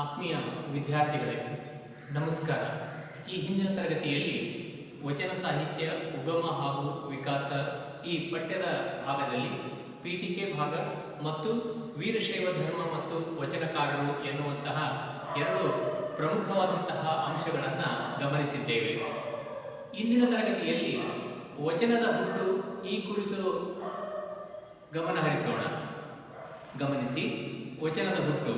ಆತ್ಮೀಯ ವಿದ್ಯಾರ್ಥಿಗಳೇ, ನಮಸ್ಕಾರ. ಈ ಹಿಂದಿನ ತರಗತಿಯಲ್ಲಿ ವಚನ ಸಾಹಿತ್ಯ ಉಗಮ ಹಾಗೂ ವಿಕಾಸ ಈ ಪಠ್ಯದ ಭಾಗದಲ್ಲಿ ಪೀಠಿಕೆ ಭಾಗ ಮತ್ತು ವೀರಶೈವ ಧರ್ಮ ಮತ್ತು ವಚನಕಾರರು ಎನ್ನುವಂತಹ ಎರಡು ಪ್ರಮುಖವಾದಂತಹ ಅಂಶಗಳನ್ನು ಗಮನಿಸಿದ್ದೇವೆ. ಇಂದಿನ ತರಗತಿಯಲ್ಲಿ ವಚನದ ಹುಟ್ಟು ಈ ಕುರಿತು ಗಮನ ಹರಿಸೋಣ. ಗಮನಿಸಿ, ವಚನದ ಹುಟ್ಟು.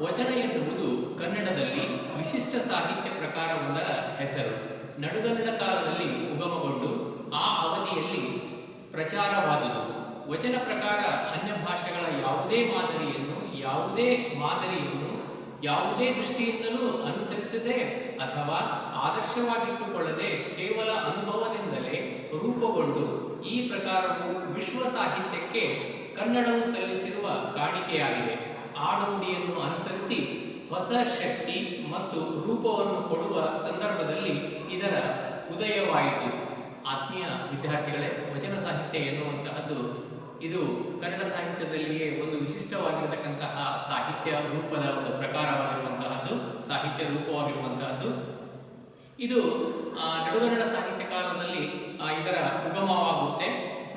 ವಚನ ಎನ್ನುವುದು ಕನ್ನಡದಲ್ಲಿ ವಿಶಿಷ್ಟ ಸಾಹಿತ್ಯ ಪ್ರಕಾರವೊಂದರ ಹೆಸರು. ನಡುಗನ್ನಡ ಕಾಲದಲ್ಲಿ ಉಗಮಗೊಂಡು ಆ ಅವಧಿಯಲ್ಲಿ ಪ್ರಚಾರವಾದುದು. ವಚನ ಪ್ರಕಾರ ಅನ್ಯ ಭಾಷೆಗಳ ಯಾವುದೇ ದೃಷ್ಟಿಯಿಂದಲೂ ಅನುಸರಿಸದೆ ಅಥವಾ ಆದರ್ಶವಾಗಿಟ್ಟುಕೊಳ್ಳದೆ ಕೇವಲ ಅನುಭವದಿಂದಲೇ ರೂಪುಗೊಂಡು ಈ ಪ್ರಕಾರವು ವಿಶ್ವ ಸಾಹಿತ್ಯಕ್ಕೆ ಕನ್ನಡವು ಸಲ್ಲಿಸಿರುವ ಕಾಣಿಕೆಯಾಗಿದೆ. ಆಡುನುಡಿಯನ್ನು ಅನುಸರಿಸಿ ಹೊಸ ಶಕ್ತಿ ಮತ್ತು ರೂಪವನ್ನು ಕೊಡುವ ಸಂದರ್ಭದಲ್ಲಿ ಇದರ ಉದಯವಾಯಿತು. ಆತ್ಮೀಯ ವಿದ್ಯಾರ್ಥಿಗಳೇ, ವಚನ ಸಾಹಿತ್ಯ ಎನ್ನುವಂತಹದ್ದು ಇದು ಕನ್ನಡ ಸಾಹಿತ್ಯದಲ್ಲಿಯೇ ಒಂದು ವಿಶಿಷ್ಟವಾಗಿರತಕ್ಕಂತಹ ಸಾಹಿತ್ಯ ರೂಪದ ಒಂದು ಪ್ರಕಾರವಾಗಿರುವಂತಹದ್ದು, ಸಾಹಿತ್ಯ ರೂಪವಾಗಿರುವಂತಹದ್ದು. ಇದು ನಡುಗನ್ನಡ ಸಾಹಿತ್ಯ ಕಾಲದಲ್ಲಿ ಇದರ ಉಗಮವಾಗುತ್ತೆ.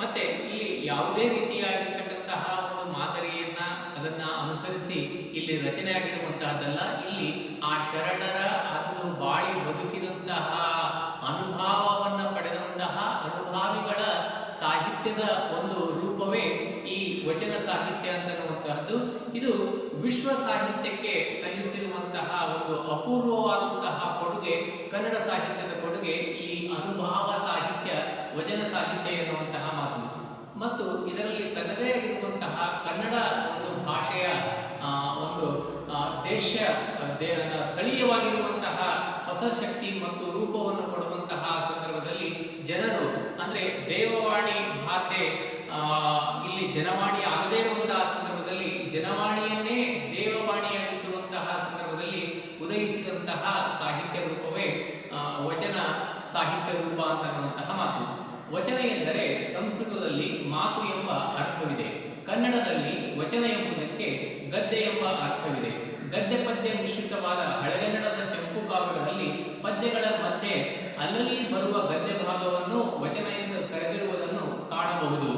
ಮತ್ತೆ ಇಲ್ಲಿ ಯಾವುದೇ ರೀತಿಯಾಗಿರ್ತಕ್ಕಂತಹ ಒಂದು ಮಾದರಿಯನ್ನ ಅದನ್ನ ಅನುಸರಿಸಿ ಇಲ್ಲಿ ರಚನೆ ಆಗಿರುವಂತಹದ್ದಲ್ಲ. ಇಲ್ಲಿ ಆ ಶರಣರ ಅಂದು ಬಾಳಿ ಬದುಕಿದಂತಹ ಅನುಭವವನ್ನ ಪಡೆದಂತಹ ಅನುಭಾವಿಗಳ ಸಾಹಿತ್ಯದ ಒಂದು ರೂಪವೇ ಈ ವಚನ ಸಾಹಿತ್ಯ ಅಂತನ್ನುವಂತಹದ್ದು. ಇದು ವಿಶ್ವ ಸಾಹಿತ್ಯಕ್ಕೆ ಸಲ್ಲಿಸಿರುವಂತಹ ಒಂದು ಅಪೂರ್ವವಾದಂತಹ ಕೊಡುಗೆ, ಕನ್ನಡ ಸಾಹಿತ್ಯದ ಕೊಡುಗೆ ಈ ಅನುಭವ ಸಾಹಿತ್ಯ, ವಚನ ಸಾಹಿತ್ಯ ಎನ್ನುವಂತಹ ಮಾತು. ಮತ್ತು ಇದರಲ್ಲಿ ತನ್ನದೇ ಆಗಿರುವಂತಹ ಕನ್ನಡ ಒಂದು ಭಾಷೆಯ ಒಂದು ಸ್ಥಳೀಯವಾಗಿರುವಂತಹ ಹೊಸ ಶಕ್ತಿ ಮತ್ತು ರೂಪವನ್ನು ಕೊಡುವಂತಹ ಸಂದರ್ಭದಲ್ಲಿ ಜನರು ಅಂದರೆ ದೇವವಾಣಿ ಭಾಷೆ ಇಲ್ಲಿ ಜನವಾಣಿ ಆಗದೇ ಇರುವಂತಹ ಸಂದರ್ಭದಲ್ಲಿ ಜನವಾಣಿಯನ್ನೇ ದೇವವಾಣಿಯಾಗಿಸುವಂತಹ ಸಂದರ್ಭದಲ್ಲಿ ಉದಯಿಸಿದಂತಹ ಸಾಹಿತ್ಯ ರೂಪವೇ ವಚನ ಸಾಹಿತ್ಯ ರೂಪ ಅಂತನ್ನುವಂತಹ ಮಾತು. ವಚನ ಎಂದರೆ ಸಂಸ್ಕೃತದಲ್ಲಿ ಮಾತು ಎಂಬ ಅರ್ಥವಿದೆ. ಕನ್ನಡದಲ್ಲಿ ವಚನ ಎಂಬುದಕ್ಕೆ ಗದ್ದೆ ಎಂಬ ಅರ್ಥವಿದೆ. ಗದ್ದೆ ಪದ್ಯ ಮಿಶ್ರಿತವಾದ ಹಳೆಗನ್ನಡದ ಚಂಪು ಕಾವ್ಯಗಳಲ್ಲಿ ಪದ್ಯಗಳ ಮಧ್ಯೆ ಅಲ್ಲಲ್ಲಿ ಬರುವ ಗದ್ದೆ ಭಾಗವನ್ನು ವಚನ ಎಂದು ಕರೆದಿರುವುದನ್ನು ಕಾಣಬಹುದು.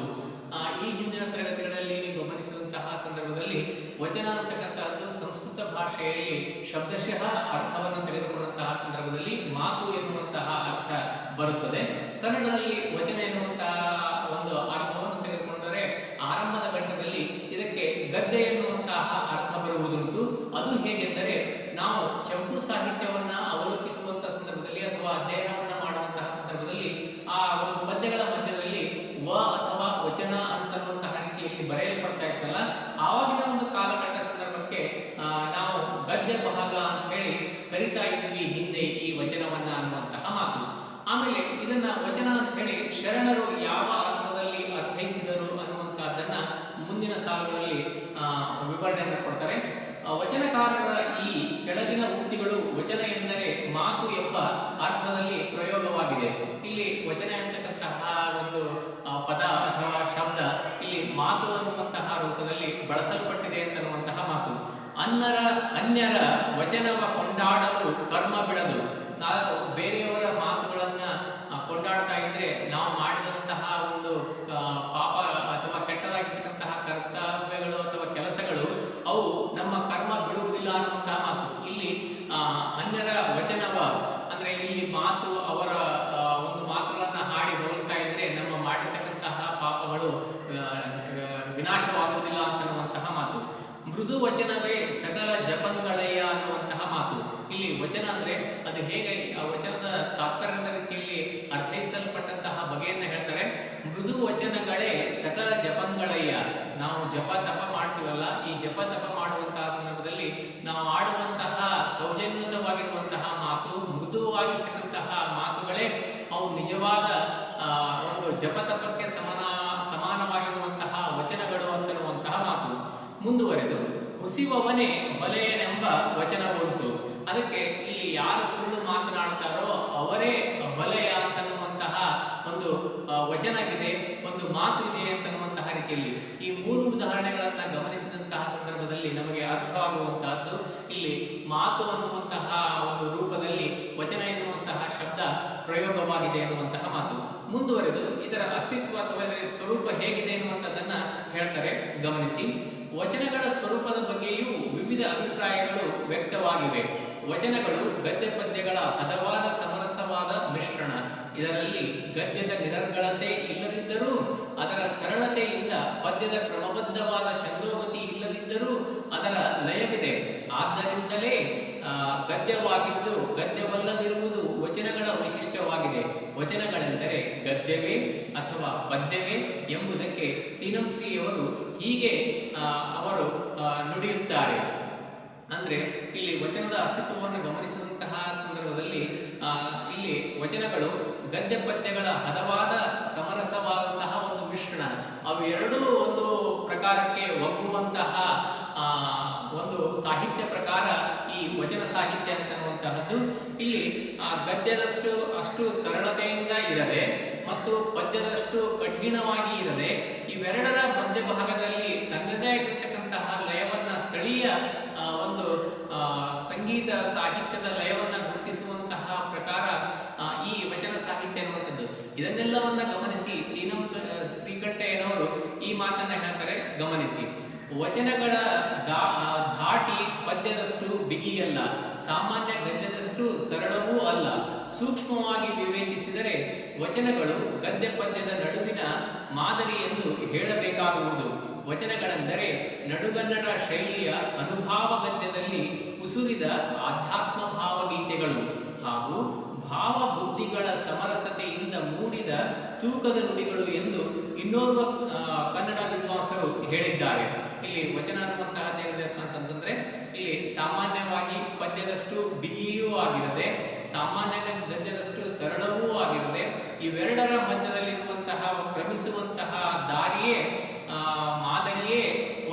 ಈ ಹಿಂದಿನ ತರಗತಿಗಳಲ್ಲಿ ನೀವು ಗಮನಿಸಿದಂತಹ ಸಂದರ್ಭದಲ್ಲಿ ವಚನ ಅಂತಕ್ಕಂತಹದ್ದು ಸಂಸ್ಕೃತ ಭಾಷೆಯಲ್ಲಿ ಶಬ್ದಶಃ ಅರ್ಥವನ್ನು ತೆಗೆದುಕೊಂಡಂತಹ ಸಂದರ್ಭದಲ್ಲಿ ಮಾತು ಎನ್ನುವಂತಹ ಅರ್ಥ ಬರುತ್ತದೆ. ಕನ್ನಡದಲ್ಲಿ ವಚನ ಎನ್ನುವಂತಹ ಒಂದು ಅರ್ಥವನ್ನು ತೆಗೆದುಕೊಂಡರೆ ಆರಂಭದ ಘಟ್ಟದಲ್ಲಿ ಇದಕ್ಕೆ ಗದ್ದೆ ಎನ್ನುವಂತಹ ಅರ್ಥ ಬರುವುದುಂಟು. ಅದು ಹೇಗೆಂದರೆ, ನಾವು ಚಂಪು ಸಾಹಿತ್ಯವನ್ನ ಅವಲೋಕಿಸುವಂತಹ ಸಂದರ್ಭದಲ್ಲಿ ಅಥವಾ ಅಧ್ಯಯನವನ್ನ ಮಾಡುವಂತಹ ಸಂದರ್ಭದಲ್ಲಿ ಆ ಒಂದು ಪದ್ಯಗಳ ಮಧ್ಯದಲ್ಲಿ ವ ಅಥವಾ ವಚನ ಅಂತನ್ನುವಂತಹ ರೀತಿಯಲ್ಲಿ ಬರೆಯಲ್ಪಡ್ತಾ ಇತ್ತಲ್ಲ, ಆವಾಗಿನ ಒಂದು ಕಾಲಘಟ್ಟ ಸಂದರ್ಭಕ್ಕೆ ನಾವು ಗದ್ಯ ಭಾಗ ಅಂತ ಹೇಳಿ ಕರಿತಾ ಇದ್ವಿ ಹಿಂದೆ ಈ ವಚನವನ್ನ ಅನ್ನುವಂತಹ ಮಾತು. ಆಮೇಲೆ ಇದನ್ನ ವಚನ ಅಂತ ಹೇಳಿ ಶರಣರು ಯಾವ ಅರ್ಥದಲ್ಲಿ ಅರ್ಥೈಸಿದರು ಅನ್ನುವಂತಹದ್ದನ್ನ ಮುಂದಿನ ಸಾಲುಗಳಲ್ಲಿ ವಿವರಣೆಯನ್ನು ಕೊಡ್ತಾರೆ. ವಚನಕಾರರ ಈ ಕೆಳಗಿನ ಉಕ್ತಿಗಳು ವಚನ ಎಂದರೆ ಮಾತು ಎಂಬ ಅರ್ಥದಲ್ಲಿ ಪ್ರಯೋಗವಾಗಿದೆ. ಇಲ್ಲಿ ವಚನ ಅಂತಕ್ಕಂತಹ ಒಂದು ಪದ ಅಥವಾ ಶಬ್ದ ಇಲ್ಲಿ ಮಾತು ಅನ್ನುವಂತಹ ರೂಪದಲ್ಲಿ ಬಳಸಲ್ಪಟ್ಟಿದೆ ಅಂತನ್ನುವಂತಹ ಮಾತು. ಅನ್ಯರ ವಚನವ ಕೊಂಡಾಡಲು ಕರ್ಮ ಬಿಡದು. ನಾವು ಬೇರೆಯವರ ಮಾತುಗಳನ್ನ ಕೊಂಡಾಡ್ತಾ ಇದ್ರೆ ನಾವು ಮಾಡಿದಂತಹ ಒಂದು ಪಾಪ ಅಥವಾ ಕೆಟ್ಟದಾಗಿರ್ತಕ್ಕಂತಹ ಕರ್ತವ್ಯಗಳು ಅಥವಾ ಕೆಲಸಗಳು ಅವು ನಮ್ಮ ಕರ್ಮ ಬಿಡುವುದಿಲ್ಲ ಅನ್ನುವಂತಹ ಮಾತು. ಇಲ್ಲಿ ಅನ್ಯರ ವಚನವ ಅಂದ್ರೆ ಇಲ್ಲಿ ಮಾತು ಅವರ ಒಂದು ಮಾತುಗಳನ್ನ ಹಾಡಿ ಹೋಗ್ತಾ ಇದ್ರೆ ನಮ್ಮ ಮಾಡಿರ್ತಕ್ಕಂತಹ ಪಾಪಗಳು ವಿನಾಶವಾಗುವುದಿಲ್ಲ ಅಂತನ್ನುವಂತಹ ಮಾತು. ಮೃದು ವಚನವೇ ಸಕಲ ಜಪಂಗಳಯ್ಯ ಅನ್ನುವಂತಹ ಮಾತು. ಇಲ್ಲಿ ವಚನ ಅಂದ್ರೆ ಅದು ಹೇಗೆ ಆ ವಚನದ ತಾತ್ಪರ್ಯದ ರೀತಿಯಲ್ಲಿ ಅರ್ಥೈಸಲ್ಪಟ್ಟಂತಹ ಬಗೆಯನ್ನು ಹೇಳ್ತಾರೆ. ಮೃದು ವಚನಗಳೇ ಸಕಲ ಜಪಂಗಳಯ್ಯ. ನಾವು ಜಪ ತಪ ಮಾಡ್ತೀವಲ್ಲ, ಈ ಜಪ ತಪ ಮಾಡುವಂತಹ ಸಂದರ್ಭದಲ್ಲಿ ನಾವು ಆಡುವಂತಹ ಸೌಜನ್ಯಯುತವಾಗಿರುವಂತಹ ಮಾತು, ಮೃದುವಾಗಿರ್ತಕ್ಕಂತಹ ಮಾತುಗಳೇ ಅವು ನಿಜವಾದ ಒಂದು ಜಪ ತಪಕ್ಕೆ ಸಮಾನವಾಗಿರುವಂತಹ ವಚನಗಳು ಅಂತನ್ನುವಂತಹ ಮಾತು. ಮುಂದುವರೆದು ಹುಸಿವವನೇ ಬಲೆಯನೆಂಬ ವಚನ ಉಂಟು. ಅದಕ್ಕೆ ಇಲ್ಲಿ ಯಾರು ಸುಳ್ಳು ಮಾತನಾಡ್ತಾರೋ ಅವರೇ ಬಲೆಯ ಅಂತನ್ನುವಂತಹ ಒಂದು ವಚನವಿದೆ, ಒಂದು ಮಾತು ಇದೆ ಅಂತನ್ನುವಂತಹ ರೀತಿಯಲ್ಲಿ ಈ ಮೂರು ಉದಾಹರಣೆಗಳನ್ನು ಗಮನಿಸಿದಂತಹ ಸಂದರ್ಭದಲ್ಲಿ ನಮಗೆ ಅರ್ಥವಾಗುವಂತಹದ್ದು ಇಲ್ಲಿ ಮಾತು ಅನ್ನುವಂತಹ ಒಂದು ರೂಪದಲ್ಲಿ ವಚನ ಎನ್ನುವಂತಹ ಶಬ್ದ ಪ್ರಯೋಗವಾಗಿದೆ ಎನ್ನುವಂತಹ ಮಾತು. ಮುಂದುವರೆದು ಇದರ ಅಸ್ತಿತ್ವ ಅಥವಾ ಇದರ ಸ್ವರೂಪ ಹೇಗಿದೆ ಎನ್ನುವಂಥದ್ದನ್ನ ಹೇಳ್ತಾರೆ, ಗಮನಿಸಿ. ವಚನಗಳ ಸ್ವರೂಪದ ಬಗ್ಗೆಯೂ ವಿವಿಧ ಅಭಿಪ್ರಾಯಗಳು ವ್ಯಕ್ತವಾಗಿವೆ. ವಚನಗಳು ಗದ್ಯ ಪದ್ಯಗಳ ಹದವಾದ ಸಮರಸವಾದ ಮಿಶ್ರಣ. ಇದರಲ್ಲಿ ಗದ್ಯದ ನಿರರ್ಗಳತೆ ಇಲ್ಲದಿದ್ದರೂ ಅದರ ಸರಳತೆಯಿಂದ ಪದ್ಯದ ಕ್ರಮಬದ್ಧವಾದ ಛಂದೋಗತಿ ಇಲ್ಲದಿದ್ದರೂ ಅದರ ಲಯವಿದೆ. ಆದ್ದರಿಂದಲೇ ಗದ್ಯವಾಗಿದ್ದು ಗದ್ಯವಲ್ಲದಿರುವುದು ವಚನಗಳ ವೈಶಿಷ್ಟ್ಯವಾಗಿದೆ. ವಚನಗಳೆಂದರೆ ಗದ್ಯವೇ ಅಥವಾ ಪದ್ಯವೇ ಎಂಬುದಕ್ಕೆ ತೀನಂಶ್ರೀಯವರು ಹೀಗೆ ಅವರು ನುಡಿಯುತ್ತಾರೆ. ಅಂದ್ರೆ ಇಲ್ಲಿ ವಚನದ ಅಸ್ತಿತ್ವವನ್ನು ಗಮನಿಸಿದಂತಹ ಸಂದರ್ಭದಲ್ಲಿ ಇಲ್ಲಿ ವಚನಗಳು ಗದ್ಯ ಪದ್ಯಗಳ ಹದವಾದ ಸಮರಸವಾದಂತಹ ಒಂದು ಮಿಶ್ರಣ, ಅವು ಎರಡೂ ಒಂದು ಪ್ರಕಾರಕ್ಕೆ ಒಗ್ಗುವಂತಹ ಒಂದು ಸಾಹಿತ್ಯ ಪ್ರಕಾರ ಈ ವಚನ ಸಾಹಿತ್ಯ ಅಂತನ್ನುವಂತಹದ್ದು. ಇಲ್ಲಿ ಗದ್ಯದಷ್ಟು ಅಷ್ಟು ಸರಳತೆಯಿಂದ ಇರದೆ ಮತ್ತು ಪದ್ಯದಷ್ಟು ಕಠಿಣವಾಗಿ ಇರದೆ ಇವೆರಡರ ಮಧ್ಯಭಾಗದಲ್ಲಿ ತನ್ನದೇ ಆಗಿರ್ತಕ್ಕಂತಹ ಲಯವನ್ನ ಸ್ಥಳೀಯ ಒಂದು ಸಂಗೀತ ಸಾಹಿತ್ಯದ ಲಯವನ್ನ ಗುರುತಿಸುವಂತಹ ಪ್ರಕಾರ ಈ ವಚನ ಸಾಹಿತ್ಯ ಅನ್ನುವಂಥದ್ದು. ಇದನ್ನೆಲ್ಲವನ್ನ ಗಮನಿಸಿ ತೀನಂ ಶ್ರೀಕಂಠಯ್ಯನವರು ಈ ಮಾತನ್ನ ಹೇಳ್ತಾರೆ, ಗಮನಿಸಿ. ವಚನಗಳ ಧಾಟಿ ಪದ್ಯದಷ್ಟು ಬಿಗಿಯಲ್ಲ, ಸಾಮಾನ್ಯ ಗದ್ಯದಷ್ಟು ಸರಳವೂ ಅಲ್ಲ. ಸೂಕ್ಷ್ಮವಾಗಿ ವಿವೇಚಿಸಿದರೆ ವಚನಗಳು ಗದ್ಯ ಪದ್ಯದ ನಡುವಿನ ಮಾದರಿ ಎಂದು ಹೇಳಬೇಕಾಗುವುದು. ವಚನಗಳೆಂದರೆ ನಡುಗನ್ನಡ ಶೈಲಿಯ ಅನುಭಾವ ಗದ್ಯದಲ್ಲಿ ಉಸುರಿದ ಆಧ್ಯಾತ್ಮ ಭಾವಗೀತೆಗಳು ಹಾಗೂ ಭಾವ ಬುದ್ಧಿಗಳ ಸಮರಸತೆಯಿಂದ ಮೂಡಿದ ತೂಕದ ನುಡಿಗಳು ಎಂದು ಇನ್ನೋರ್ವ ಕನ್ನಡ ವಿದ್ವಾಂಸರು ಹೇಳಿದ್ದಾರೆ. ಇಲ್ಲಿ ವಚನ ಅನ್ನುವಂತಹದ್ದೇನಿದೆ ಅಂತಂದ್ರೆ ಇಲ್ಲಿ ಸಾಮಾನ್ಯವಾಗಿ ಪದ್ಯದಷ್ಟು ಬಿಗಿಯೂ ಆಗಿರದೆ, ಸಾಮಾನ್ಯ ಗದ್ಯದಷ್ಟು ಸರಳವೂ ಆಗಿರದೆ, ಇವೆರಡರ ಮಧ್ಯದಲ್ಲಿರುವಂತಹ ಕ್ರಮಿಸುವಂತಹ ದಾರಿಯೇ ಮಾದರಿಯೇ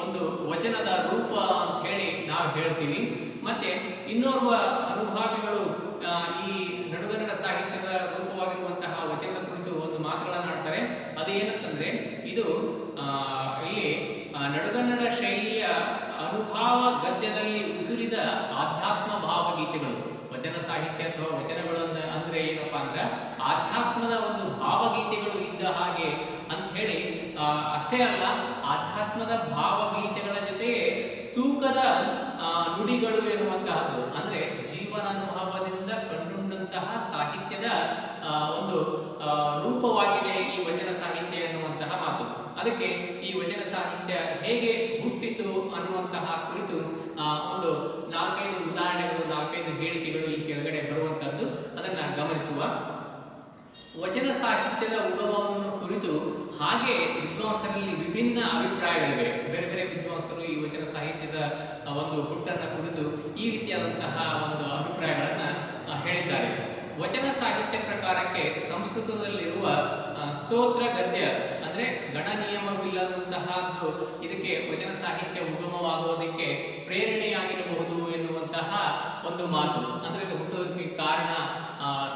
ಒಂದು ವಚನದ ರೂಪ ಅಂತ ಹೇಳಿ ನಾವು ಹೇಳ್ತೀವಿ. ಮತ್ತೆ ಇನ್ನೋರ್ವ ಅನುಭಾವಿಗಳು ಈ ನಡುಗನ್ನಡ ಸಾಹಿತ್ಯದ ರೂಪವಾಗಿರುವಂತಹ ವಚನದ ಕುರಿತು ಒಂದು ಮಾತುಗಳನ್ನು ಆಡ್ತಾರೆ. ಅದೇನಂತಂದ್ರೆ ಇದು ಇಲ್ಲಿ ನಡುಗನ್ನಡ ಶೈಲಿಯ ಅನುಭಾವ ಗದ್ಯದಲ್ಲಿ ಉಸುರಿದ ಆಧ್ಯಾತ್ಮ ಭಾವಗೀತೆಗಳು. ವಚನ ಸಾಹಿತ್ಯ ಅಥವಾ ವಚನಗಳು ಅಂದ್ರೆ ಏನಪ್ಪಾ ಅಂದ್ರೆ ಆಧ್ಯಾತ್ಮದ ಒಂದು ಭಾವಗೀತೆಗಳು ಇದ್ದ ಹಾಗೆ ಅಂತ ಹೇಳಿ, ಅಷ್ಟೇ ಅಲ್ಲ, ಆಧ್ಯಾತ್ಮದ ಭಾವಗೀತೆಗಳ ಜೊತೆಗೆ ತೂಕದ ನುಡಿಗಳು ಎನ್ನುವಂತಹದ್ದು ಅಂದ್ರೆ ಜೀವನಾನುಭವದಿಂದ ಕಂಡುಂಡಂತಹ ಸಾಹಿತ್ಯದ ಒಂದು ರೂಪವಾಗಿದೆ ಈ ವಚನ ಸಾಹಿತ್ಯ ಎನ್ನುವಂತಹ ಮಾತು. ಅದಕ್ಕೆ ಈ ವಚನ ಸಾಹಿತ್ಯ ಹೇಗೆ ಹುಟ್ಟಿತು ಅನ್ನುವಂತಹ ಕುರಿತು ಒಂದು 4-5 ಉದಾಹರಣೆಗಳು, 4-5 ಹೇಳಿಕೆಗಳು ಇಲ್ಲಿ ಕೆಳಗಡೆ ಬರುವಂತಹದ್ದು, ಅದನ್ನ ಗಮನಿಸುವ. ವಚನ ಸಾಹಿತ್ಯದ ಉಗಮವನ್ನು ಕುರಿತು ಹಾಗೆ ವಿದ್ವಾಂಸರಲ್ಲಿ ವಿಭಿನ್ನ ಅಭಿಪ್ರಾಯಗಳಿವೆ. ಬೇರೆ ಬೇರೆ ವಿದ್ವಾಂಸರು ಈ ವಚನ ಸಾಹಿತ್ಯದ ಒಂದು ಹುಟ್ಟನ್ನ ಕುರಿತು ಈ ರೀತಿಯಾದಂತಹ ಒಂದು ಅಭಿಪ್ರಾಯಗಳನ್ನ ಹೇಳಿದ್ದಾರೆ. ವಚನ ಸಾಹಿತ್ಯ ಪ್ರಕಾರಕ್ಕೆ ಸಂಸ್ಕೃತದಲ್ಲಿರುವ ಸ್ತೋತ್ರ ಗದ್ಯ ಅಂದ್ರೆ ಗಣನಿಯಮವಿಲ್ಲದಂತಹದ್ದು ಇದಕ್ಕೆ ವಚನ ಸಾಹಿತ್ಯ ಉಗಮವಾಗುವುದಕ್ಕೆ ಪ್ರೇರಣೆಯಾಗಿರಬಹುದು ಎನ್ನುವಂತಹ ಒಂದು ಮಾತು. ಅಂದ್ರೆ ಇದು ಹುಟ್ಟುವುದಕ್ಕೆ ಕಾರಣ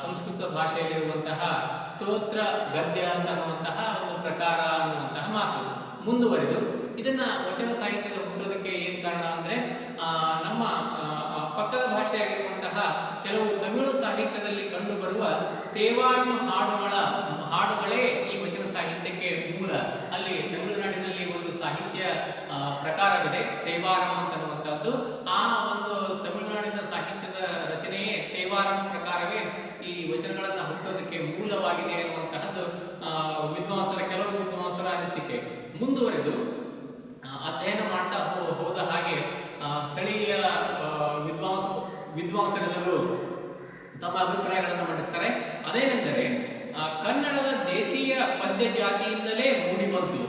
ಸಂಸ್ಕೃತ ಭಾಷೆಯಲ್ಲಿರುವಂತಹ ಸ್ತೋತ್ರ ಗದ್ಯ ಅಂತನ್ನುವಂತಹ ಒಂದು ಪ್ರಕಾರ ಅನ್ನುವಂತಹ ಮಾತು. ಮುಂದುವರೆದು ಇದನ್ನ ವಚನ ಸಾಹಿತ್ಯದ ಹುಟ್ಟೋದಕ್ಕೆ ಏನ್ ಕಾರಣ ಅಂದ್ರೆ ನಮ್ಮ ಪಕ್ಕದ ಭಾಷೆಯಾಗಿರುವಂತಹ ಕೆಲವು ತಮಿಳು ಸಾಹಿತ್ಯದಲ್ಲಿ ಕಂಡುಬರುವ ತೇವಾರಂ ಹಾಡುಗಳೇ ಈ ವಚನ ಸಾಹಿತ್ಯಕ್ಕೆ ಮೂಲ. ಅಲ್ಲಿ ತಮಿಳುನಾಡಿನಲ್ಲಿ ಒಂದು ಸಾಹಿತ್ಯ ಪ್ರಕಾರವಿದೆ ತೇವಾರಂ ಅಂತನ್ನುವಂಥದ್ದು. ಆ ಒಂದು ತಮಿಳುನಾಡಿನ ಸಾಹಿತ್ಯದ ರಚನೆಯೇ ತೇವಾರಂ ಪ್ರಕಾರವೇ ಈ ವಚನಗಳನ್ನ ಹುಟ್ಟೋದಕ್ಕೆ ಮೂಲವಾಗಿದೆ ಅನ್ನುವಂತಹದ್ದು ಕೆಲವು ವಿದ್ವಾಂಸರ ಅನಿಸಿಕೆ. ಮುಂದುವರೆದು ಅಧ್ಯಯನ ಮಾಡ್ತಾ ಹೋದ ಹಾಗೆ ಸ್ಥಳೀಯ ವಿದ್ವಾಂಸರೆಲ್ಲರೂ ತಮ್ಮ ಅಭಿಪ್ರಾಯಗಳನ್ನು ಮಂಡಿಸ್ತಾರೆ. ಅದೇನೆಂದರೆ ಕನ್ನಡದ ದೇಶೀಯ ಪದ್ಯ ಜಾತಿಯಿಂದಲೇ ಮೂಡಿಬಂತು.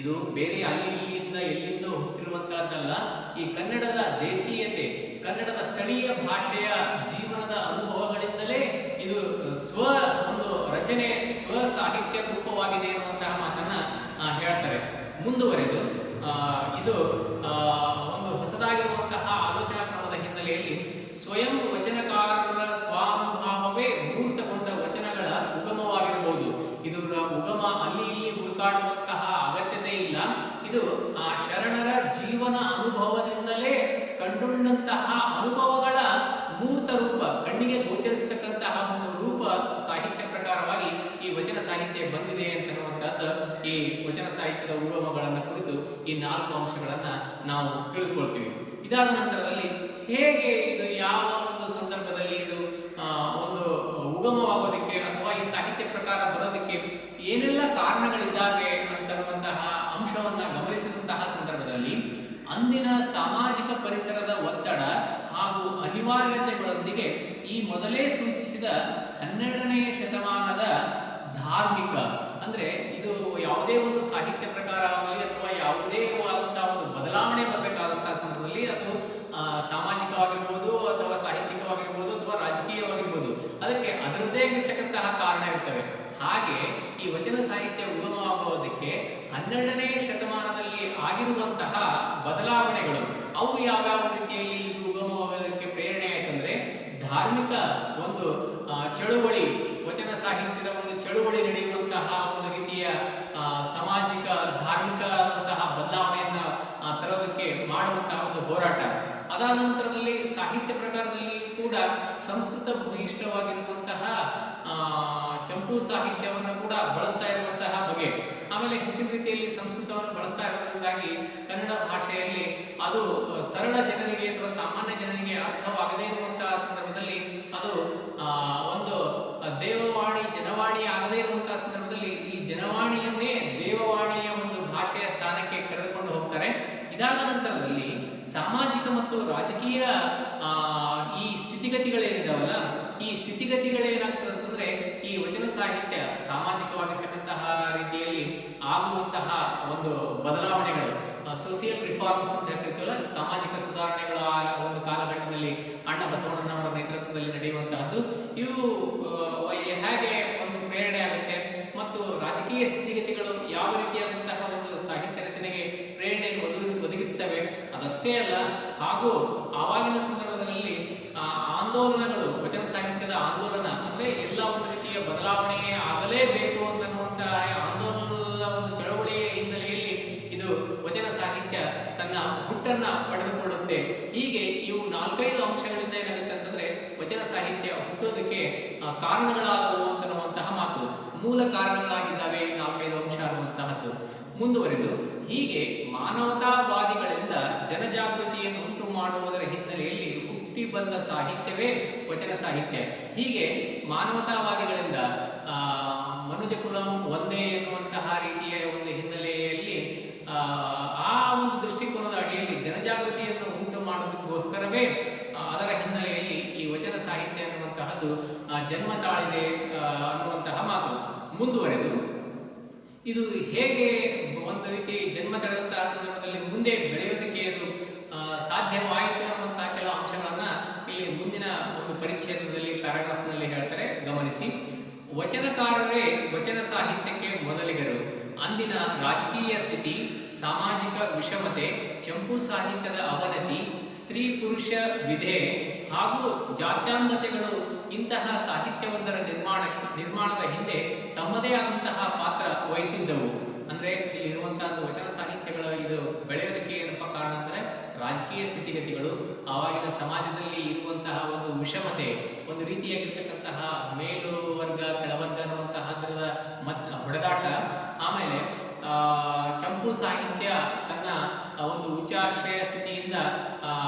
ಇದು ಬೇರೆ ಅಲ್ಲಿ ಇಲ್ಲಿಂದ ಎಲ್ಲಿಂದ ಹುಟ್ಟಿರುವಂತಹದ್ದಲ್ಲ. ಈ ಕನ್ನಡದ ದೇಶೀಯತೆ, ಕನ್ನಡದ ಸ್ಥಳೀಯ ಭಾಷೆಯ ಜೀವನದ ಅನುಭವಗಳಿಂದಲೇ ಇದು ಒಂದು ರಚನೆ, ಸ್ವ ಸಾಹಿತ್ಯ ರೂಪವಾಗಿದೆ ಎನ್ನುವಂತಹ ಮಾತನ್ನ ಹೇಳ್ತಾರೆ. ಮುಂದುವರೆದು ಇದು ಒಂದು ಹೊಸದಾಗಿರುವಂತಹ ಆಲೋಚನಾ ಕ್ರಮದ ಹಿನ್ನೆಲೆಯಲ್ಲಿ ಸ್ವಯಂ ವಚನಕಾರರ ಸ್ವಾನುಭಾವವೇ ಮೂರ್ತಗೊಂಡ ವಚನಗಳ ಉಗಮವಾಗಿರಬಹುದು. ಇದರ ಉಗಮ ಅಲ್ಲಿ ಇಲ್ಲಿ ಹುಡುಕಾಡುವಂತಹ ಅಗತ್ಯತೆ ಇಲ್ಲ. ಇದು ಆ ಶರಣರ ಜೀವನ ಅನುಭವದಿಂದಲೇ ಕಂಡುಂಡಂತಹ ಅನುಭವ ಗೋಚರಿಸತಕ್ಕಂತಹ ಒಂದು ರೂಪ ಸಾಹಿತ್ಯ ಪ್ರಕಾರವಾಗಿ ಈ ವಚನ ಸಾಹಿತ್ಯ ಬಂದಿದೆ ಅಂತನ್ನುವಂಥದ್ದು ಈ ವಚನ ಸಾಹಿತ್ಯದ ಉಗಮಗಳನ್ನು ಕುರಿತು ಈ 4 ಅಂಶಗಳನ್ನ ನಾವು ತಿಳಿದುಕೊಳ್ತೀವಿ. ಇದಾದ ನಂತರದಲ್ಲಿ ಹೇಗೆ ಇದು ಯಾವ ಒಂದು ಸಂದರ್ಭದಲ್ಲಿ ಇದು ಒಂದು ಉಗಮವಾಗೋದಕ್ಕೆ ಅಥವಾ ಈ ಸಾಹಿತ್ಯ ಪ್ರಕಾರ ಬರೋದಕ್ಕೆ ಏನೆಲ್ಲ ಕಾರಣಗಳಿದ್ದಾವೆ ಅಂತನ್ನುವಂತಹ ಅಂಶವನ್ನ ಗಮನಿಸಿದಂತಹ ಸಂದರ್ಭದಲ್ಲಿ ಅಂದಿನ ಸಾಮಾಜಿಕ ಪರಿಸರದ ಒತ್ತಡ ಹಾಗೂ ಅನಿವಾರ್ಯತೆಗಳೊಂದಿಗೆ ಈ ಮೊದಲೇ ಸೂಚಿಸಿದ 12ನೇ ಶತಮಾನದ ಧಾರ್ಮಿಕ ಅಂದ್ರೆ ಇದು ಯಾವುದೇ ಒಂದು ಸಾಹಿತ್ಯ ಪ್ರಕಾರ ಆಗಲಿ ಅಥವಾ ಯಾವುದೇ ಆದಂತಹ ಒಂದು ಬದಲಾವಣೆ ಬರಬೇಕಾದಂತಹ ಸಂದರ್ಭದಲ್ಲಿ ಅದು ಸಾಮಾಜಿಕವಾಗಿರ್ಬೋದು ಅಥವಾ ಸಾಹಿತ್ಯಿಕವಾಗಿರ್ಬೋದು ಅಥವಾ ರಾಜಕೀಯವಾಗಿರ್ಬೋದು ಅದಕ್ಕೆ ಅದರದ್ದೇ ಆಗಿರ್ತಕ್ಕಂತಹ ಕಾರಣ ಇರ್ತವೆ. ಹಾಗೆ ಈ ವಚನ ಸಾಹಿತ್ಯ ಉಗಮವಾಗುವುದಕ್ಕೆ 12ನೇ ಶತಮಾನದಲ್ಲಿ ಆಗಿರುವಂತಹ ಬದಲಾವಣೆಗಳು ಅವು ಯಾವ್ಯಾವ ರೀತಿಯಲ್ಲಿ ಇದು ಉಗಮವಾಗೋದಕ್ಕೆ ಪ್ರೇರಣೆ ಆಯ್ತಂದ್ರೆ ಧಾರ್ಮಿಕ ಒಂದು ಚಳುವಳಿ, ವಚನ ಸಾಹಿತ್ಯದ ಒಂದು ಚಳುವಳಿ ನಡೆಯುವಂತಹ ಒಂದು ರೀತಿಯ ಸಾಮಾಜಿಕ ಧಾರ್ಮಿಕ ಬದಲಾವಣೆಯನ್ನ ತರೋದಕ್ಕೆ ಮಾಡುವಂತಹ ಒಂದು ಹೋರಾಟ. ಅದಾದ ನಂತರದಲ್ಲಿ ಸಾಹಿತ್ಯ ಪ್ರಕಾರದಲ್ಲಿ ಕೂಡ ಸಂಸ್ಕೃತ ಭೂಯಿಷ್ಠವಾಗಿರುವಂತಹ ಚಂಪು ಸಾಹಿತ್ಯವನ್ನು ಕೂಡ ಬಳಸ್ತಾ ಇರುವಂತಹ ಬಗೆ, ಆಮೇಲೆ ಹೆಚ್ಚಿನ ರೀತಿಯಲ್ಲಿ ಸಂಸ್ಕೃತವನ್ನು ಬಳಸ್ತಾ ಇರೋದ್ರಿಂದಾಗಿ ಕನ್ನಡ ಭಾಷೆಯಲ್ಲಿ ಅದು ಸರಳ ಜನರಿಗೆ ಅಥವಾ ಸಾಮಾನ್ಯ ಜನರಿಗೆ ಅರ್ಥವಾಗದೇ ಇರುವಂತಹ ಸಂದರ್ಭದಲ್ಲಿ ಅದು ಒಂದು ದೇವವಾಣಿ ಜನವಾಣಿ ಆಗದೇ ಇರುವಂತಹ ಸಂದರ್ಭದಲ್ಲಿ ಈ ಜನವಾಣಿಯನ್ನೇ ದೇವವಾಣಿಯ ಒಂದು ಭಾಷೆಯ ಸ್ಥಾನಕ್ಕೆ ಕರೆದುಕೊಂಡು ಹೋಗ್ತಾರೆ. ಇದಾದ ನಂತರದಲ್ಲಿ ಸಾಮಾಜಿಕ ಮತ್ತು ರಾಜಕೀಯ ಈ ಸ್ಥಿತಿಗತಿಗಳೇನಿದಾವಲ್ಲ, ಈ ಸ್ಥಿತಿಗತಿಗಳೇನಾಗ್ತದೆ ಅಂತಂದ್ರೆ ಈ ವಚನ ಸಾಹಿತ್ಯ ಸಾಮಾಜಿಕವಾಗಿರ್ತಕ್ಕಂತಹ ರೀತಿಯಲ್ಲಿ ಆಗುವಂತಹ ಒಂದು ಬದಲಾವಣೆಗಳು, ಸೋಷಿಯಲ್ ರಿಫಾರ್ಮ್ಸ್ ಅಂತ ಹೇಳ್ತಿರ್ತಲ್ಲ, ಸಾಮಾಜಿಕ ಸುಧಾರಣೆಗಳ ಒಂದು ಕಾಲಘಟ್ಟದಲ್ಲಿ ಅಣ್ಣ ಬಸವಣ್ಣನವರ ನೇತೃತ್ವದಲ್ಲಿ ನಡೆಯುವಂತಹದ್ದು ಇವು ಹೇಗೆ ಒಂದು ಪ್ರೇರಣೆ ಆಗುತ್ತೆ ಮತ್ತು ರಾಜಕೀಯ ಸ್ಥಿತಿಗತಿಗಳು ಯಾವ ರೀತಿಯಾದಂತಹ ಒಂದು ಸಾಹಿತ್ಯ ರಚನೆಗೆ ಪ್ರೇರಣೆಯನ್ನು ಒದಗಿಸುತ್ತವೆ. ಅದಷ್ಟೇ ಅಲ್ಲ, ಹಾಗೂ ಆವಾಗಿನ ಸಂದರ್ಭದಲ್ಲಿ ಆಂದೋಲನಗಳು, ವಚನ ಸಾಹಿತ್ಯದ ಆಂದೋಲನ ಅಂದ್ರೆ ಎಲ್ಲ ಒಂದು ರೀತಿಯ ಬದಲಾವಣೆ ಆಗಲೇಬೇಕು ಅಂತನ್ನುವಂತಹ ಆಂದೋಲನದ ಒಂದು ಚಳವಳಿಯ ಹಿನ್ನೆಲೆಯಲ್ಲಿ ಇದು ವಚನ ಸಾಹಿತ್ಯ ತನ್ನ ಹುಟ್ಟನ್ನ ಪಡೆದುಕೊಳ್ಳುತ್ತೆ. ಹೀಗೆ ಇವು 4-5 ಅಂಶಗಳಿಂದ ಏನಾಗುತ್ತೆ ಅಂತಂದ್ರೆ ವಚನ ಸಾಹಿತ್ಯ ಹುಟ್ಟೋದಕ್ಕೆ ಕಾರಣಗಳಾದವು ಅಂತನ್ನುವಂತಹ ಮಾತು, ಮೂಲ ಕಾರಣಗಳಾಗಿದ್ದಾವೆ 4-5 ಅಂಶ ಅನ್ನುವಂತಹದ್ದು. ಮುಂದುವರೆದು ಹೀಗೆ ಮಾನವತಾವಾದಿಗಳಿಂದ ಜನಜಾಗೃತಿಯನ್ನು ಉಂಟು ಮಾಡುವುದರ ಹಿನ್ನೆಲೆಯಲ್ಲಿ ಹುಟ್ಟಿ ಬಂದ ಸಾಹಿತ್ಯವೇ ವಚನ ಸಾಹಿತ್ಯ. ಹೀಗೆ ಮಾನವತಾವಾದಿಗಳಿಂದ ಮನುಜ ಕುಲಂ ಒಂದೇ ಎನ್ನುವಂತಹ ರೀತಿಯ ಒಂದು ಹಿನ್ನೆಲೆಯಲ್ಲಿ ಆ ಒಂದು ದೃಷ್ಟಿಕೋನದ ಅಡಿಯಲ್ಲಿ ಜನಜಾಗೃತಿಯನ್ನು ಉಂಟು ಮಾಡೋದಕ್ಕೋಸ್ಕರವೇ ಅದರ ಹಿನ್ನೆಲೆಯಲ್ಲಿ ಈ ವಚನ ಸಾಹಿತ್ಯ ಅನ್ನುವಂತಹದ್ದು ಜನ್ಮ ತಾಳಿದೆ ಅನ್ನುವಂತಹ ಮಾತು. ಮುಂದುವರೆದು ಇದು ಹೇಗೆ ಒಂದು ರೀತಿ ಜನ್ಮ ತಳೆದಂತಹ ಸಂದರ್ಭದಲ್ಲಿ ಮುಂದೆ ಬೆಳೆಯೋದಕ್ಕೆ ಇದು ಸಾಧ್ಯವಾಯಿತು ಅನ್ನುವಂತಹ ಕೆಲವು ಅಂಶಗಳನ್ನ ಇಲ್ಲಿ ಮುಂದಿನ ಒಂದು ಪರಿಚ್ಛೇದದಲ್ಲಿ ಪ್ಯಾರಾಗ್ರಾಫ್ನಲ್ಲಿ ಹೇಳ್ತಾರೆ, ಗಮನಿಸಿ. ವಚನಕಾರರೇ ವಚನ ಸಾಹಿತ್ಯಕ್ಕೆ ಮೊದಲಿಗರು. ಅಂದಿನ ರಾಜಕೀಯ ಸ್ಥಿತಿ, ಸಾಮಾಜಿಕ ವಿಷಮತೆ, ಚಂಪು ಸಾಹಿತ್ಯದ ಅವನತಿ, ಸ್ತ್ರೀ ಪುರುಷ ವಿಧೆ ಹಾಗೂ ಜಾತ್ಯಾಂಧತೆಗಳು ಇಂತಹ ಸಾಹಿತ್ಯವೊಂದರ ನಿರ್ಮಾಣದ ಹಿಂದೆ ತಮ್ಮದೇ ಆದಂತಹ ಪಾತ್ರ ವಹಿಸಿದ್ದವು. ಅಂದ್ರೆ ಇಲ್ಲಿರುವಂತಹ ವಚನ ಸಾಹಿತ್ಯಗಳು ಇದು ಬೆಳೆಯೋದಕ್ಕೆ ಏನಪ್ಪಾ ಕಾರಣ ಅಂದ್ರೆ ರಾಜಕೀಯ ಸ್ಥಿತಿಗತಿಗಳು, ಆವಾಗಿನ ಸಮಾಜದಲ್ಲಿ ಇರುವಂತಹ ಒಂದು ವಿಷಮತೆ, ಒಂದು ರೀತಿಯಾಗಿರ್ತಕ್ಕಂತಹ ಮೇಲು ವರ್ಗ ಕೆಳವರ್ಗ ಅನ್ನುವಂತಹ ಹೊಡೆದಾಟ, ಆಮೇಲೆ ಚಂಪು ಸಾಹಿತ್ಯ ತನ್ನ ಒಂದು ಉಚ್ಚಾಶ್ರಯ ಸ್ಥಿತಿಯಿಂದ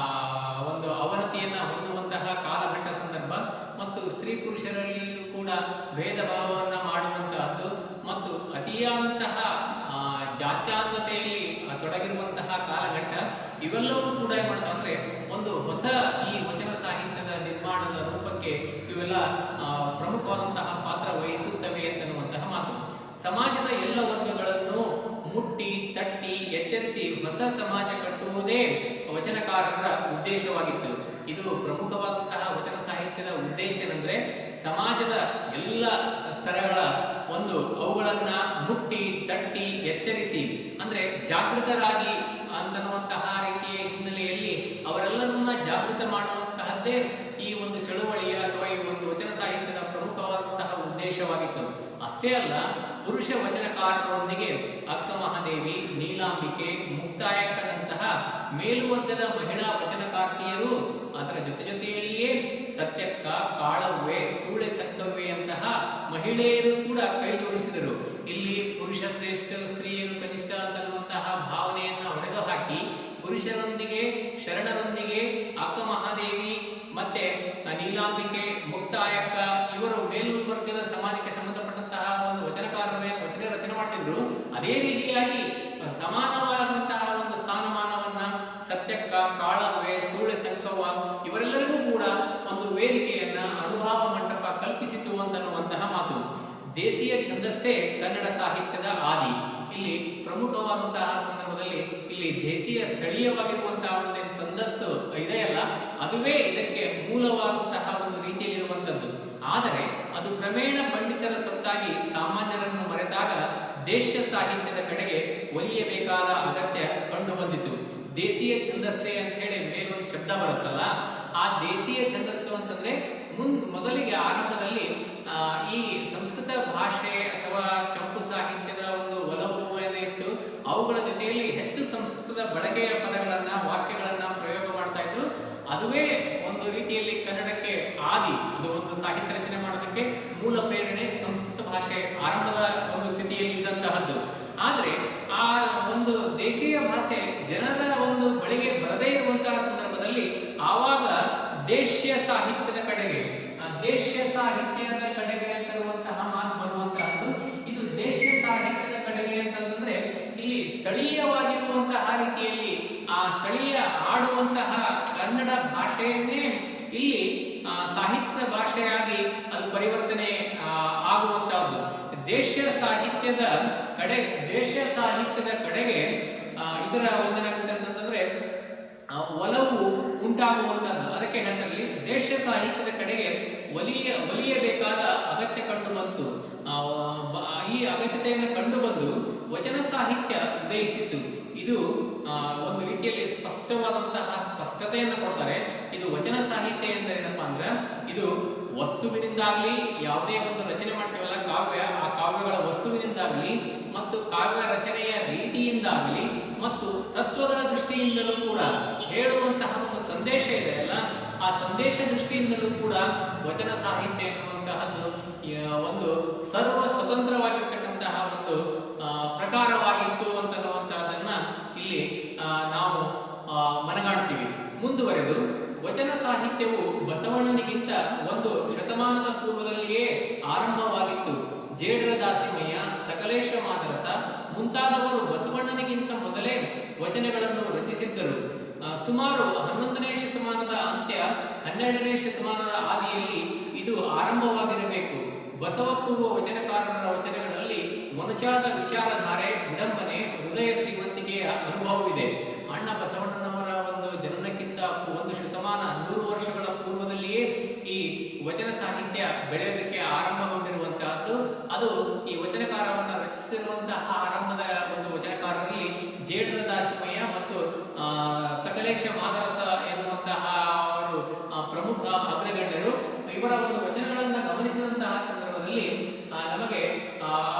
ಒಂದು ಅವನತಿಯನ್ನ ಹೊಂದುವಂತಹ ಕಾಲಘಟ್ಟ ಸಂದರ್ಭ, ಮತ್ತು ಸ್ತ್ರೀ ಪುರುಷರಲ್ಲಿಯೂ ಕೂಡ ಭೇದ ಭಾವವನ್ನ ಮಾಡುವಂತಹದ್ದು ಮತ್ತು ಅತಿಯಾದಂತಹ ಜಾತ್ಯಾಂಧತೆಯಲ್ಲಿ ತೊಡಗಿರುವಂತಹ ಕಾಲಘಟ್ಟ, ಇವೆಲ್ಲವೂ ಕೂಡ ಏನ್ ಮಾಡ್ತಾವ ಅಂದ್ರೆ ಒಂದು ಹೊಸ ಈ ವಚನ ಸಾಹಿತ್ಯದ ನಿರ್ಮಾಣದ ರೂಪಕ್ಕೆ ಇವೆಲ್ಲ ಪ್ರಮುಖವಾದಂತಹ ಪಾತ್ರ ವಹಿಸುತ್ತವೆ ಅಂತನ್ನುವಂತಹ ಮಾತು. ಸಮಾಜದ ಎಲ್ಲ ವರ್ಗಗಳನ್ನು ಮುಟ್ಟಿ ತಟ್ಟಿ ಎಚ್ಚರಿಸಿ ಹೊಸ ಸಮಾಜ ಕಟ್ಟುವುದೇ ವಚನಕಾರರ ಉದ್ದೇಶವಾಗಿತ್ತು. ಇದು ಪ್ರಮುಖವಾದಂತಹ ವಚನ ಸಾಹಿತ್ಯದ ಉದ್ದೇಶ ಏನಂದ್ರೆ ಸಮಾಜದ ಎಲ್ಲ ಸ್ತರಗಳ ಒಂದು ಅವುಗಳನ್ನ ಮುಟ್ಟಿ ತಟ್ಟಿ ಎಚ್ಚರಿಸಿ, ಅಂದ್ರೆ ಜಾಗೃತರಾಗಿ ಅಂತನ್ನುವಂತಹ ರೀತಿಯ ಹಿನ್ನೆಲೆಯಲ್ಲಿ ಅವರೆಲ್ಲರನ್ನ ಜಾಗೃತ ಮಾಡುವಂತಹದ್ದೇ ಈ ಒಂದು ಚಳುವಳಿಯ ಅಥವಾ ಈ ಒಂದು ವಚನ ಸಾಹಿತ್ಯದ ಪ್ರಮುಖವಾದಂತಹ ಉದ್ದೇಶವಾಗಿತ್ತು. ಅಷ್ಟೇ ಅಲ್ಲ, ಪುರುಷ ವಚನಕಾರರೊಂದಿಗೆ ಅಕ್ಕ ಮಹಾದೇವಿ, ನೀಲಾಂಬಿಕೆ, ಮುಕ್ತಾಯಕ್ಕನಂತಹ ಮೇಲುವರ್ಗದ ಮಹಿಳಾ ವಚನಕಾರ್ತಿಯರು ಅದರ ಜೊತೆಯಲ್ಲಿಯೇ ಸತ್ಯಕ್ಕ, ಕಾಳವ್ವೆ, ಸೂಳೆ ಸಂಕವ್ವೆಯಂತಹ ಮಹಿಳೆಯರು ಕೂಡ ಕೈ ಜೋಡಿಸಿದರು. ಇಲ್ಲಿ ಪುರುಷ ಶ್ರೇಷ್ಠ, ಸ್ತ್ರೀಯರು ಕನಿಷ್ಠ ಅಂತನ್ನುವಂತಹ ಭಾವನೆಯನ್ನು ಹೊಡೆದು ಹಾಕಿ ಪುರುಷರೊಂದಿಗೆ, ಶರಣರೊಂದಿಗೆ ಅಕ್ಕ ಮಹಾದೇವಿ ಮತ್ತೆ ನೀಲಾಂಬಿಕೆ, ಮುಕ್ತಾಯಕ್ಕ ಇವರು ಮೇಲ್ವರ್ಗದ ಸಮಾಜಕ್ಕೆ ಸಂಬಂಧಪಟ್ಟಂತಹ ಒಂದು ವಚನಕಾರರೇ ವಚನ ರಚನೆ ಮಾಡ್ತಿದ್ರು. ಅದೇ ರೀತಿಯಾಗಿ ಸಮಾನವಾದಂತಹ ಒಂದು ಸ್ಥಾನಮಾನವನ್ನ ಸತ್ಯಕ್ಕ, ಕಾಳವ್ವೆ, ಸೂಳೆ ಸಂಕವ್ವ ಇವರೆಲ್ಲರಿಗೂ ಕೂಡ ಒಂದು ವೇದಿಕೆಯನ್ನ, ಅನುಭವ ಮಂಟಪ ಕಲ್ಪಿಸಿತು ಅಂತನ್ನುವಂತಹ ಮಾತು. ದೇಶೀಯ ಛಂದಸ್ಸೇ ಕನ್ನಡ ಸಾಹಿತ್ಯದ ಆದಿ. ಇಲ್ಲಿ ಪ್ರಮುಖವಾದಂತಹ ಸಂದರ್ಭದಲ್ಲಿ ಇಲ್ಲಿ ದೇಶೀಯ ಸ್ಥಳೀಯವಾಗಿರುವಂತಹ ಒಂದು ಛಂದಸ್ಸು ಇದೆಯಲ್ಲ, ಅದುವೇ ಇದಕ್ಕೆ ಮೂಲವಾದಂತಹ ಒಂದು ರೀತಿಯಲ್ಲಿರುವಂಥದ್ದು. ಆದರೆ ಅದು ಕ್ರಮೇಣ ಪಂಡಿತರ ಸೊತ್ತಾಗಿ ಸಾಮಾನ್ಯರನ್ನು ಮರೆತಾಗ ದೇಶೀಯ ಸಾಹಿತ್ಯದ ಕಡೆಗೆ ಒಲಿಯಬೇಕಾದ ಅಗತ್ಯ ಕಂಡು ಬಂದಿತು. ದೇಶೀಯ ಛಂದಸ್ಸೆ ಅಂತ ಹೇಳಿ ಮೇಲೊಂದು ಶಬ್ದ ಬರುತ್ತಲ್ಲ, ಆ ದೇಶೀಯ ಛಂದಸ್ಸು ಅಂತಂದ್ರೆ ಮೊದಲಿಗೆ ಆರಂಭದಲ್ಲಿ ಈ ಸಂಸ್ಕೃತ ಭಾಷೆ ಅಥವಾ ಚಂಪು ಸಾಹಿತ್ಯದ ಒಂದು ಒಲವು ಏನಿತ್ತು, ಅವುಗಳ ಜೊತೆಯಲ್ಲಿ ಹೆಚ್ಚು ಸಂಸ್ಕೃತದ ಬಳಕೆಯ ಪದಗಳನ್ನ, ವಾಕ್ಯಗಳನ್ನ ಪ್ರಯೋಗ ಮಾಡ್ತಾ ಇದ್ರು. ಅದುವೇ ಒಂದು ರೀತಿಯಲ್ಲಿ ಕನ್ನಡಕ್ಕೆ ಆದಿ. ಅದು ಒಂದು ಸಾಹಿತ್ಯ ರಚನೆ ಮಾಡೋದಕ್ಕೆ ಮೂಲ ಪ್ರೇರಣೆ ಸಂಸ್ಕೃತ ಭಾಷೆ ಆರಂಭದ ಒಂದು ಸ್ಥಿತಿಯಲ್ಲಿ ಇದ್ದಂತಹದ್ದು. ಆದರೆ ಆ ಒಂದು ದೇಶೀಯ ಭಾಷೆ ಜನರ ಒಂದು ಬಳಿಗೆ ಬರದೇ ಇರುವಂತಹ ಸಂದರ್ಭದಲ್ಲಿ ಆವಾಗ ದೇಶೀಯ ಸಾಹಿತ್ಯದ ಕಡೆಗೆ, ದೇಶೀಯ ಸಾಹಿತ್ಯದ ಕಡೆಗೆ ಅಂತರುವಂತಹ ಮಾತು ಬರುವಂತಹದ್ದು. ಇದು ದೇಶೀಯ ಸಾಹಿತ್ಯದ ಕಡೆಗೆ ಅಂತಂದ್ರೆ ಇಲ್ಲಿ ಸ್ಥಳೀಯವಾಗಿರುವಂತಹ ರೀತಿಯಲ್ಲಿ ಆ ಸ್ಥಳೀಯ ಆಡುವಂತಹ ಕನ್ನಡ ಭಾಷೆಯನ್ನೇ ಇಲ್ಲಿ ಸಾಹಿತ್ಯದ ಭಾಷೆಯಾಗಿ ಅದು ಪರಿವರ್ತನೆ ಆಗುವಂತಹದ್ದು. ದೇಶೀಯ ಸಾಹಿತ್ಯದ ಕಡೆಗೆ ಇದರ ಒಂದೇನಾಗುತ್ತೆ ಅಂತಂದ್ರೆ ಒಲವು ಉಂಟಾಗುವಂತಹದ್ದು. ಅದಕ್ಕೆ ಹೇಳ್ತಾರೆ ದೇಶೀಯ ಸಾಹಿತ್ಯದ ಕಡೆಗೆ ಒಲಿಯಬೇಕಾದ ಅಗತ್ಯ ಕಂಡು ಬಂತು. ಈ ಅಗತ್ಯತೆಯನ್ನು ಕಂಡು ಬಂದು ವಚನ ಸಾಹಿತ್ಯ ಉದಯಿಸಿತು. ಇದು ಒಂದು ರೀತಿಯಲ್ಲಿ ಸ್ಪಷ್ಟತೆಯನ್ನು ಕೊಡ್ತಾರೆ. ಇದು ವಚನ ಸಾಹಿತ್ಯ ಎಂದರೇನಪ್ಪ ಅಂದ್ರೆ, ಇದು ವಸ್ತುವಿನಿಂದಾಗಲಿ, ಯಾವುದೇ ಒಂದು ರಚನೆ ಮಾಡ್ತೇವಲ್ಲ ಕಾವ್ಯ, ಆ ಕಾವ್ಯಗಳ ವಸ್ತುವಿನಿಂದಾಗಲಿ ಮತ್ತು ಕಾವ್ಯ ರಚನೆಯ ರೀತಿಯಿಂದಾಗಲಿ ಮತ್ತು ತತ್ವಗಳ ದೃಷ್ಟಿಯಿಂದಲೂ ಕೂಡ ಹೇಳುವಂತಹ ಒಂದು ಸಂದೇಶ ಇದೆಯಲ್ಲ, ಆ ಸಂದೇಶ ದೃಷ್ಟಿಯಿಂದಲೂ ಕೂಡ ವಚನ ಸಾಹಿತ್ಯ ಎನ್ನುವಂತಹದ್ದು ಒಂದು ಸರ್ವ ಸ್ವತಂತ್ರವಾಗಿರ್ತಕ್ಕಂತಹ ಒಂದು ಪ್ರಕಾರವಾಗಿತ್ತು ಅಂತನ್ನುವಂತಹದನ್ನ ಇಲ್ಲಿ ನಾವು ಮನಗಾಣ್ತೀವಿ. ಮುಂದುವರೆದು ವಚನ ಸಾಹಿತ್ಯವು ಬಸವಣ್ಣನಿಗಿಂತ ಒಂದು ಶತಮಾನದ ಪೂರ್ವದಲ್ಲಿಯೇ ಆರಂಭವಾಗಿತ್ತು. ಜೇಡರ ದಾಸಿಮಯ್ಯ, ಸಕಲೇಶ ಮಾದರಸ ಮುಂತಾದವರು ಬಸವಣ್ಣನಿಗಿಂತ ಮೊದಲೇ ವಚನಗಳನ್ನು ರಚಿಸಿದ್ದರು. ಸುಮಾರು 11ನೇ ಶತಮಾನದ ಅಂತ್ಯ 12ನೇ ಶತಮಾನದ ಆದಿಯಲ್ಲಿ ಇದು ಆರಂಭವಾಗಿರಬೇಕು. ಬಸವ ಪೂರ್ವ ವಚನಕಾರರ ವಚನಗಳಲ್ಲಿ ಮನುಚಾದ ವಿಚಾರಧಾರೆ, ವಿಡಂಬನೆ, ಹೃದಯ ಶ್ರೀಮಂತಿಕೆಯ ಅನುಭವವಿದೆ. ಅಣ್ಣ ಬಸವಣ್ಣನವರ ಒಂದು ಜನನಕ್ಕಿಂತ ಒಂದು ಶತಮಾನ 100 ವರ್ಷಗಳ ಪೂರ್ವದಲ್ಲಿಯೇ ಈ ವಚನ ಸಾಹಿತ್ಯ ಬೆಳೆಯೋದಕ್ಕೆ ಆರಂಭಗೊಂಡಿರುವಂತಹದ್ದು. ಅದು ಈ ವಚನಕಾರವನ್ನು ರಚಿಸಿರುವಂತಹ ಆರಂಭದ ಒಂದು ವಚನಕಾರರಲ್ಲಿ ಜೇಡರ ದಾಸಿಮಯ್ಯ ಮತ್ತು ಸಕಲೇಶ ಮಾದರಸ ಎನ್ನುವಂತಹ ಅವರು ಪ್ರಮುಖ ಅಗ್ರಗಣ್ಯರು. ಇವರ ಒಂದು ವಚನಗಳನ್ನು ಗಮನಿಸಿದಂತಹ ಸಂದರ್ಭದಲ್ಲಿ ನಮಗೆ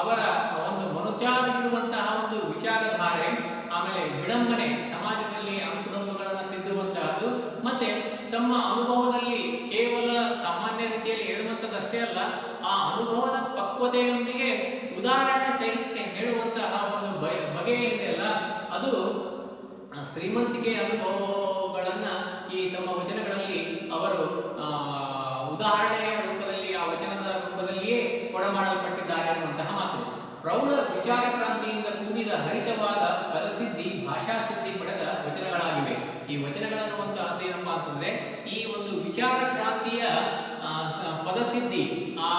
ಅವರ ಒಂದು ಮನುಚಾಗಿರುವಂತಹ ಒಂದು ವಿಚಾರಧಾರೆ, ಆಮೇಲೆ ವಿಡಂಬನೆ, ಸಮಾಜದಲ್ಲಿ ಅಂಕುಡೊಂಬುಗಳನ್ನು ತಿದ್ದುವಂತಹದ್ದು, ಮತ್ತೆ ತಮ್ಮ ಅನುಭವದಲ್ಲಿ ಕೇವಲ ಸಾಮಾನ್ಯ ರೀತಿಯಲ್ಲಿ ಹೇಳುವಂಥದ್ದಷ್ಟೇ ಅಲ್ಲ, ಆ ಅನುಭವದ ಪಕ್ವತೆಯೊಂದಿಗೆ ಉದಾಹರಣೆ ಸಹಿತ ಹೇಳುವಂತಹ ಒಂದು ಬಗೆ ಏನಿದೆಯಲ್ಲ, ಅದು ಶ್ರೀಮಂತಿಕೆಯ ಅನುಭವಗಳನ್ನ ಈ ತಮ್ಮ ವಚನಗಳಲ್ಲಿ ಅವರು ಉದಾಹರಣೆಯ ರೂಪದಲ್ಲಿ, ಆ ವಚನದ ರೂಪದಲ್ಲಿಯೇ ಕೊಡಮಾಡಲ್ಪಟ್ಟಿದ್ದಾರೆ ಅನ್ನುವಂತಹ ಮಾತು. ಪ್ರೌಢ ವಿಚಾರ ಕ್ರಾಂತಿಯಿಂದ ಕೂಡಿದ ಹರಿತವಾದ ಪದಸಿದ್ಧಿ, ಭಾಷಾಸಿದ್ಧಿ ಪಡೆದ ವಚನಗಳಾಗಿವೆ. ಈ ವಚನಗಳನ್ನುವಂತಹದ್ದು ಏನಪ್ಪಾ ಅಂತಂದ್ರೆ, ಈ ಒಂದು ವಿಚಾರ ಕ್ರಾಂತಿಯ ಪದಸಿದ್ಧಿ, ಆ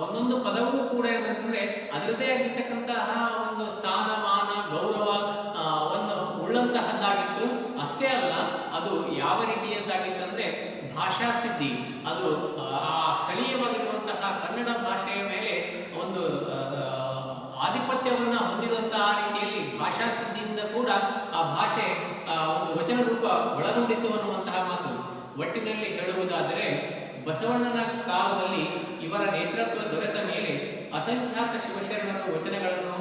ಒಂದೊಂದು ಪದವೂ ಕೂಡ ಏನಂತಂದ್ರೆ ಅದರದೇ ಆಗಿರ್ತಕ್ಕಂತಹ ಒಂದು ಸ್ಥಾನಮಾನ, ಗೌರವವನ್ನು ಉಳ್ಳಂತಹದ್ದಾಗಿತ್ತು. ಅಷ್ಟೇ ಅಲ್ಲ, ಅದು ಯಾವ ರೀತಿಯದ್ದಾಗಿತ್ತಂದ್ರೆ ಭಾಷಾ ಸಿದ್ಧಿ, ಅದು ಆ ಸ್ಥಳೀಯವಾಗಿರುವಂತಹ ಕನ್ನಡ ಭಾಷೆಯ ಮೇಲೆ ಒಂದು ಆಧಿಪತ್ಯವನ್ನ ಹೊಂದಿದಂತಹ ರೀತಿಯಲ್ಲಿ ಭಾಷಾ ಸಿದ್ಧಿಯಿಂದ ಕೂಡ ಆ ಭಾಷೆ ಒಂದು ವಚನ ರೂಪ ಒಳಗೊಂಡಿತ್ತು ಅನ್ನುವಂತಹ ಮಾತು. ಒಟ್ಟಿನಲ್ಲಿ ಹೇಳುವುದಾದರೆ ಬಸವಣ್ಣನ ಕಾಲದಲ್ಲಿ ಇವರ ನೇತೃತ್ವ ದೊರೆತ ಮೇಲೆ ಅಸಂಖ್ಯಾತ ಶಿವಶರಣರು ವಚನಗಳನ್ನು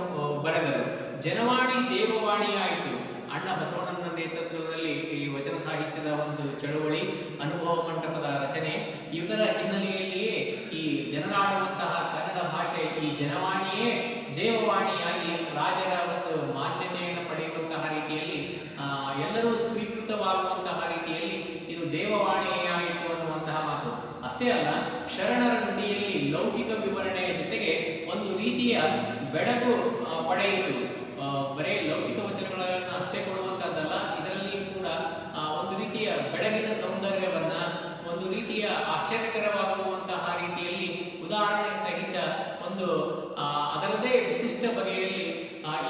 ಬರೆದರು. ಜನವಾಣಿ ದೇವವಾಣಿಯಾಯಿತು. ಅಣ್ಣ ಬಸವಣ್ಣನ ನೇತೃತ್ವದಲ್ಲಿ ಈ ವಚನ ಸಾಹಿತ್ಯದ ಒಂದು ಚಳುವಳಿ, ಅನುಭವ ಮಂಟಪದ ರಚನೆ ಇದರ ಹಿನ್ನೆಲೆಯಲ್ಲಿಯೇ ಈ ಜನರಾಡುವಂತಹ ಕನ್ನಡ ಭಾಷೆ, ಈ ಜನವಾಣಿಯೇ ದೇವವಾಣಿಯಾಗಿ ರಾಜರ ಒಂದು ಮಾನ್ಯತೆಯನ್ನು ಪಡೆಯುವಂತಹ ರೀತಿಯಲ್ಲಿ ಎಲ್ಲರೂ ಸ್ವೀಕೃತವಾಗುವಂತಹ ರೀತಿಯಲ್ಲಿ ಇದು ದೇವವಾಣಿಯಾಯಿತು ಅನ್ನುವಂತಹ ಮಾತು. ಅಷ್ಟೇ ಅಲ್ಲ, ಶರಣರ ನುಡಿಯಲ್ಲಿ ಲೌಕಿಕ ವಿವರಣೆಯ ಜೊತೆಗೆ ಒಂದು ರೀತಿಯ ಬೆಳಗು ಪಡೆಯಿತು. ಬರೇ ಲೌಕಿಕ ವಚನಗಳನ್ನು ಅಷ್ಟೇ ಕೊಡುವಂತಹದ್ದಲ್ಲ, ಇದರಲ್ಲಿಯೂ ಕೂಡ ಒಂದು ರೀತಿಯ ಬೆಳಗಿನ ಸೌಂದರ್ಯವನ್ನ, ಒಂದು ರೀತಿಯ ಆಶ್ಚರ್ಯಕರವಾಗುವಂತಹ ರೀತಿಯಲ್ಲಿ ಉದಾಹರಣೆ ಸಹಿತ ಒಂದು ಅದರದೇ ವಿಶಿಷ್ಟ ಬಗೆಯಲ್ಲಿ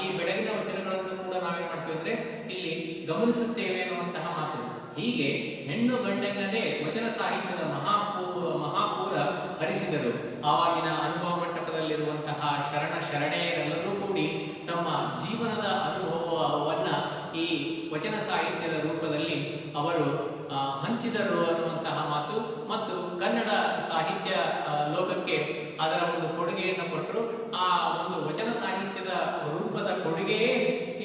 ಈ ಬೆಳಗಿನ ವಚನಗಳನ್ನು ಕೂಡ ನಾವೇನ್ ಮಾಡ್ತೀವಿ ಅಂದ್ರೆ ಇಲ್ಲಿ ಗಮನಿಸುತ್ತೇವೆ ಅನ್ನುವಂತಹ ಮಾತು. ಹೀಗೆ ಹೆಣ್ಣು ಗಂಡೆನ್ನದೇ ವಚನ ಸಾಹಿತ್ಯದ ಮಹಾಪೂರ ಹರಿಸಿದರು. ಆವಾಗಿನ ಅನುಭವ ಮಂಟಪದಲ್ಲಿರುವಂತಹ ಶರಣೆಯರೆಲ್ಲರೂ ಕೂಡಿ ತಮ್ಮ ಜೀವನದ ಅನುಭವವನ್ನ ಈ ವಚನ ಸಾಹಿತ್ಯದ ರೂಪದಲ್ಲಿ ಅವರು ಹಂಚಿದರು ಅನ್ನುವಂತಹ ಮಾತು. ಮತ್ತು ಕನ್ನಡ ಸಾಹಿತ್ಯ ಲೋಕಕ್ಕೆ ಅದರ ಒಂದು ಕೊಡುಗೆಯನ್ನು ಕೊಟ್ಟರು. ಆ ಒಂದು ವಚನ ಸಾಹಿತ್ಯದ ರೂಪದ ಕೊಡುಗೆಯೇ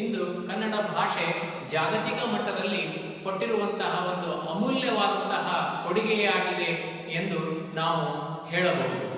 ಇಂದು ಕನ್ನಡ ಭಾಷೆ ಜಾಗತಿಕ ಮಟ್ಟದಲ್ಲಿ ಕೊಟ್ಟಿರುವಂತಹ ಒಂದು ಅಮೂಲ್ಯವಾದಂತಹ ಕೊಡುಗೆಯಾಗಿದೆ ಎಂದು ನಾವು ಹೇಳಬಹುದು.